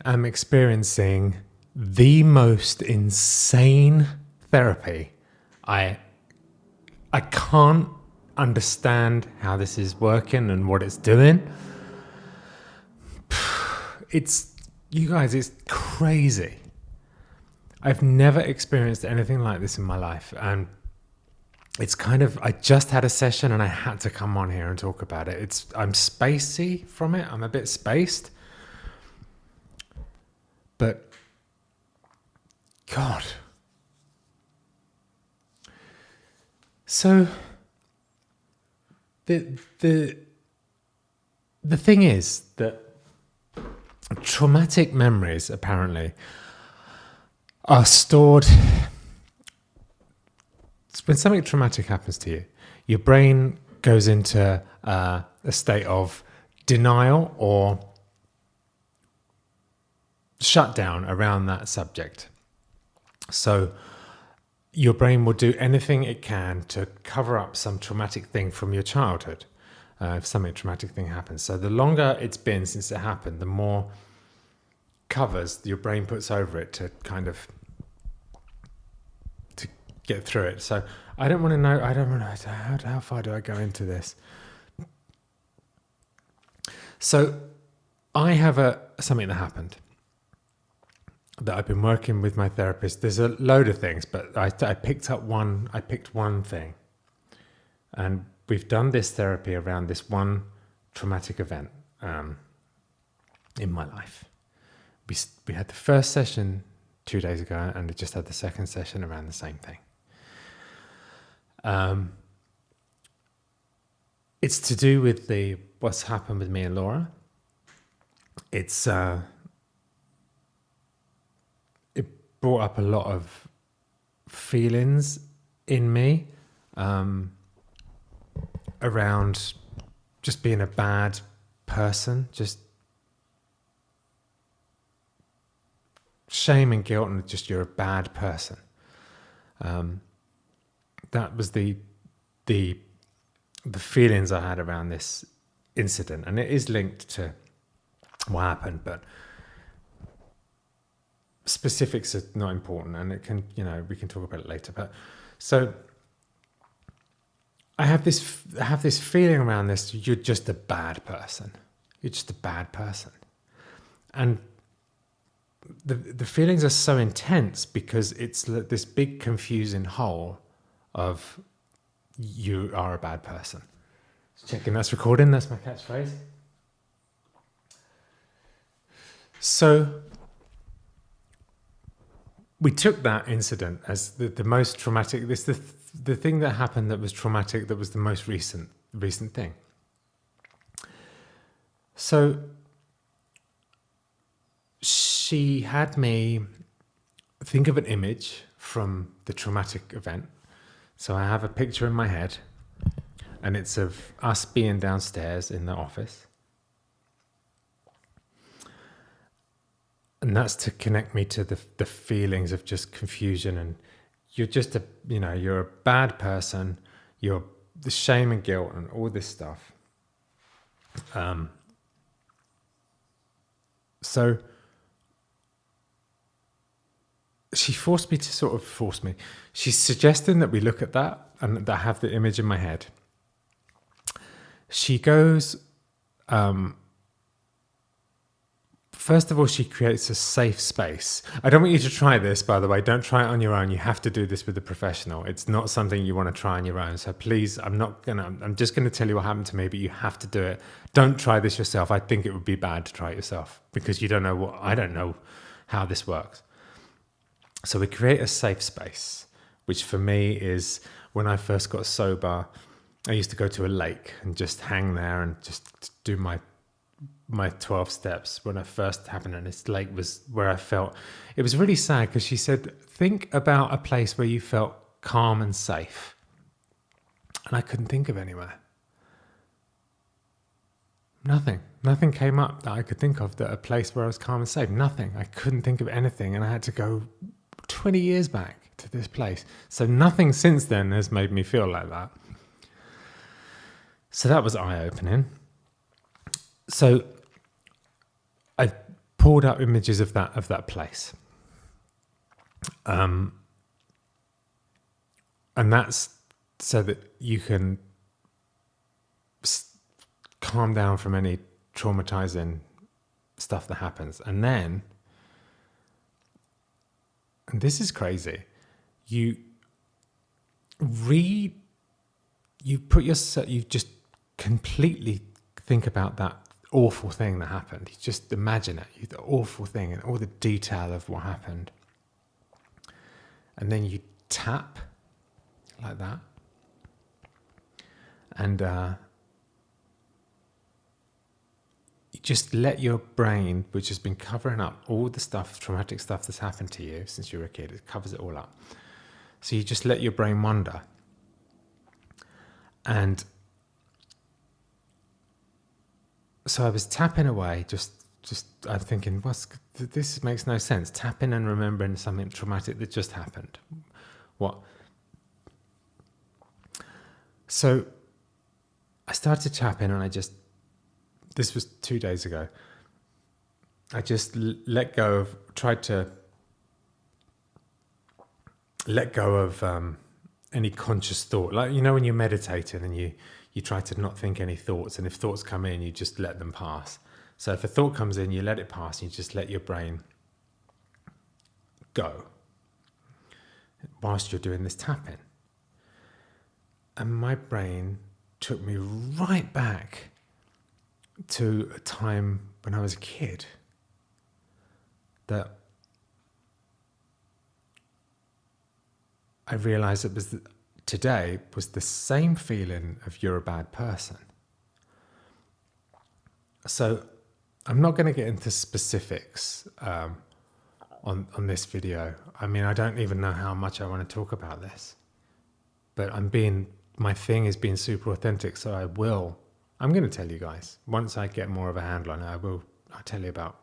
am experiencing the most insane therapy. I can't understand how this is working and what it's doing. You guys, it's crazy. I've never experienced anything like this in my life, and it's kind of, I just had a session and I had to come on here and talk about it. I'm spacey from it. I'm a bit spaced, but God. So the thing is that traumatic memories apparently are stored. When something traumatic happens to you, your brain goes into a state of denial or shutdown around that subject. So your brain will do anything it can to cover up some traumatic thing from your childhood. If something traumatic thing happens. So the longer it's been since it happened, the more covers your brain puts over it to kind of to get through it. So I don't want to know how far do I go into this. So I have something that happened that I've been working with my therapist. There's a load of things, but I picked one thing, and we've done this therapy around this one traumatic event in my life. We had the first session 2 days ago, and we just had the second session around the same thing. It's to do with what's happened with me and Laura. It brought up a lot of feelings in me around just being a bad person, just shame and guilt, and just you're a bad person. That was the feelings I had around this incident, and it is linked to what happened, but specifics are not important, and it can, we can talk about it later. But so I have this feeling around this. You're just a bad person. You're just a bad person, and the feelings are so intense because it's this big confusing hole of you are a bad person. Just checking that's recording. That's my catchphrase. So we took that incident as the most traumatic. This the thing that happened that was traumatic. That was the most recent thing. So she had me think of an image from the traumatic event. So I have a picture in my head, and it's of us being downstairs in the office. And that's to connect me to the feelings of just confusion, and you're just you're a bad person, you're the shame and guilt and all this stuff. So she forced me. She's suggesting that we look at that and that I have the image in my head. She goes, first of all, she creates a safe space. I don't want you to try this, by the way. Don't try it on your own. You have to do this with a professional. It's not something you want to try on your own. So please, I'm just going to tell you what happened to me, but you have to do it. Don't try this yourself. I think it would be bad to try it yourself because I don't know how this works. So we create a safe space, which for me is when I first got sober, I used to go to a lake and just hang there and just do my 12 steps when I first happened. And this lake was where I felt, it was really sad because she said, think about a place where you felt calm and safe. And I couldn't think of anywhere. Nothing came up that I could think of, that a place where I was calm and safe. Nothing. I couldn't think of anything. And I had to go 20 years back to this place. So nothing since then has made me feel like that. So that was eye-opening. So I pulled up images of that place. And that's so that you can calm down from any traumatizing stuff that happens. And then, and this is crazy, you just completely think about that awful thing that happened. You just imagine it, the awful thing and all the detail of what happened. And then you tap like that. And you just let your brain, which has been covering up all the stuff, traumatic stuff that's happened to you since you were a kid, it covers it all up. So you just let your brain wander. And so I was tapping away, just I'm thinking, this makes no sense. Tapping and remembering something traumatic that just happened. What? So I started tapping, and this was 2 days ago. I just tried to let go of any conscious thought. Like, you know, when you're meditating and you try to not think any thoughts, and if thoughts come in, you just let them pass. So if a thought comes in, you let it pass, and you just let your brain go whilst you're doing this tapping. And my brain took me right back to a time when I was a kid that I realized today was the same feeling of you're a bad person. So I'm not going to get into specifics on this video. I mean, I don't even know how much I want to talk about this, but my thing is being super authentic. So I'm going to tell you guys, once I get more of a handle on it, I'll tell you about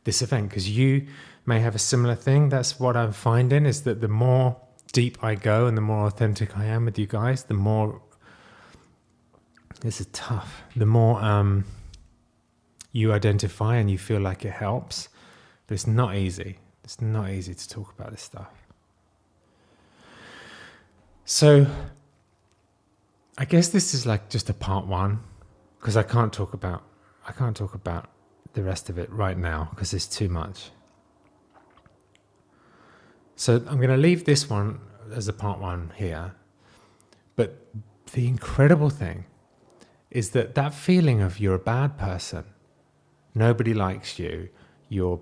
this event, because you may have a similar thing. That's what I'm finding, is that the more deep I go and the more authentic I am with you guys, the more, this is tough, the more you identify and you feel like it helps. But it's not easy. It's not easy to talk about this stuff. So I guess this is like just a part one, because I can't talk about the rest of it right now because it's too much. So I'm going to leave this one as a part one here. But the incredible thing is that feeling of you're a bad person, nobody likes you, the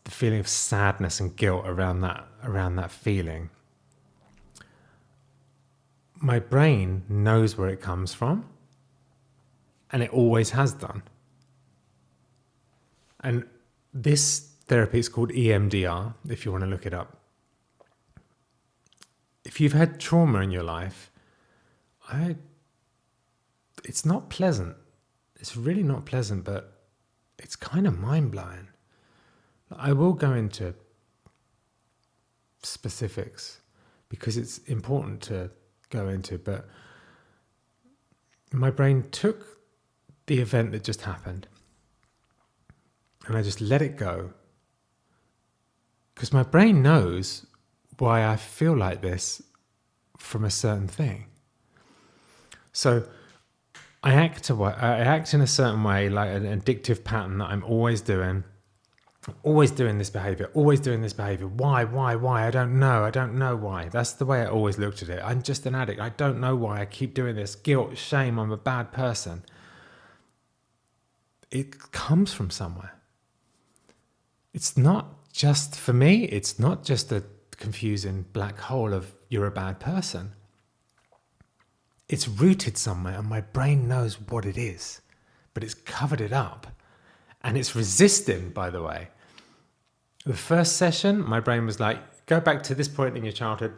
feeling of sadness and guilt around that feeling. My brain knows where it comes from, and it always has done. And this therapy is called EMDR, if you want to look it up. If you've had trauma in your life, it's not pleasant. It's really not pleasant, but it's kind of mind-blowing. I will go into specifics because it's important to go into, but my brain took the event that just happened and I just let it go, because my brain knows why I feel like this from a certain thing. So I act in a certain way, like an addictive pattern that I'm always doing this behavior. Why? I don't know why. That's the way I always looked at it. I'm just an addict. I don't know why I keep doing this. Guilt, shame, I'm a bad person. It comes from somewhere. It's not just, for me, it's not just a confusing black hole of you're a bad person. It's rooted somewhere, and my brain knows what it is, but it's covered it up. And it's resisting, by the way. The first session, my brain was like, go back to this point in your childhood,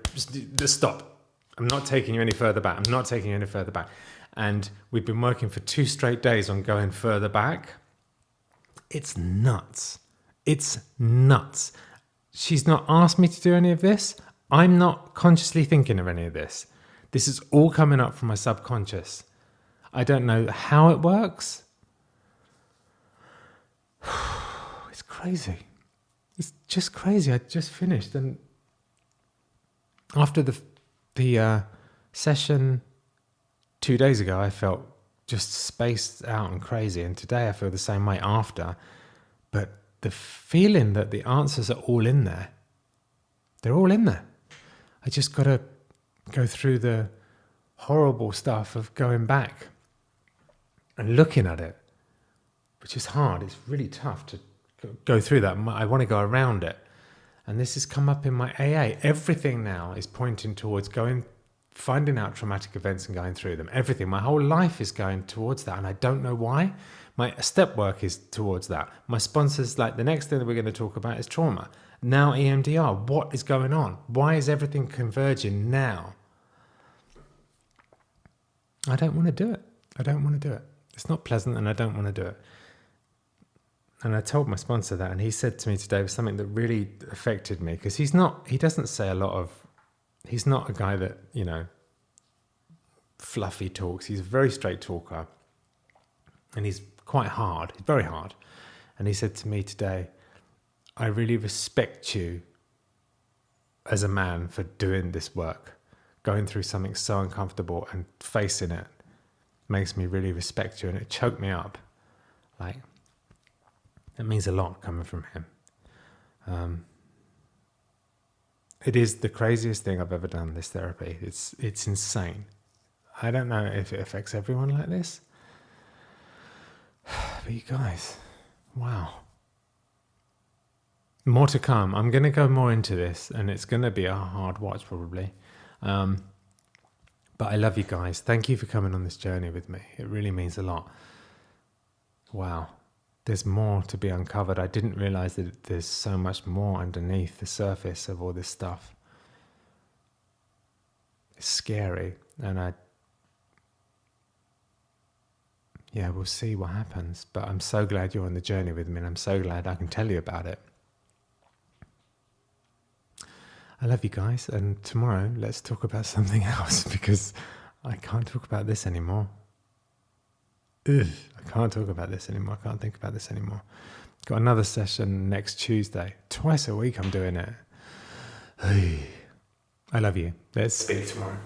just stop. I'm not taking you any further back. And we've been working for 2 straight days on going further back. It's nuts. She's not asked me to do any of this. I'm not consciously thinking of any of this. This is all coming up from my subconscious. I don't know how it works. It's crazy. It's just crazy. I just finished, and after the session 2 days ago, I felt just spaced out and crazy, and today I feel the same way after. But the feeling that the answers are all in there, they're all in there. I just got to go through the horrible stuff of going back and looking at it, which is hard. It's really tough to go through that. I want to go around it. And this has come up in my AA. Everything now is pointing towards finding out traumatic events and going through them. Everything. My whole life is going towards that, and I don't know why. My step work is towards that. My sponsors, like the next thing that we're going to talk about is trauma. Now EMDR. What is going on? Why is everything converging now? I don't want to do it. I don't want to do it. It's not pleasant, and I don't want to do it. And I told my sponsor that, and he said to me today was something that really affected me, because he doesn't say a lot of, he's not a guy that, fluffy talks. He's a very straight talker, and he's quite hard. He's very hard. And he said to me today, I really respect you as a man for doing this work. Going through something so uncomfortable and facing it makes me really respect you. And it choked me up. Like, it means a lot coming from him. It is the craziest thing I've ever done, this therapy. It's insane. I don't know if it affects everyone like this. But you guys, wow. More to come. I'm going to go more into this, and it's going to be a hard watch probably. But I love you guys. Thank you for coming on this journey with me. It really means a lot. Wow. There's more to be uncovered. I didn't realize that there's so much more underneath the surface of all this stuff. It's scary, and we'll see what happens. But I'm so glad you're on the journey with me, and I'm so glad I can tell you about it. I love you guys, and tomorrow let's talk about something else, because I can't talk about this anymore. I can't talk about this anymore. I can't think about this anymore. Got another session next Tuesday. Twice a week I'm doing it. I love you. Let's speak tomorrow.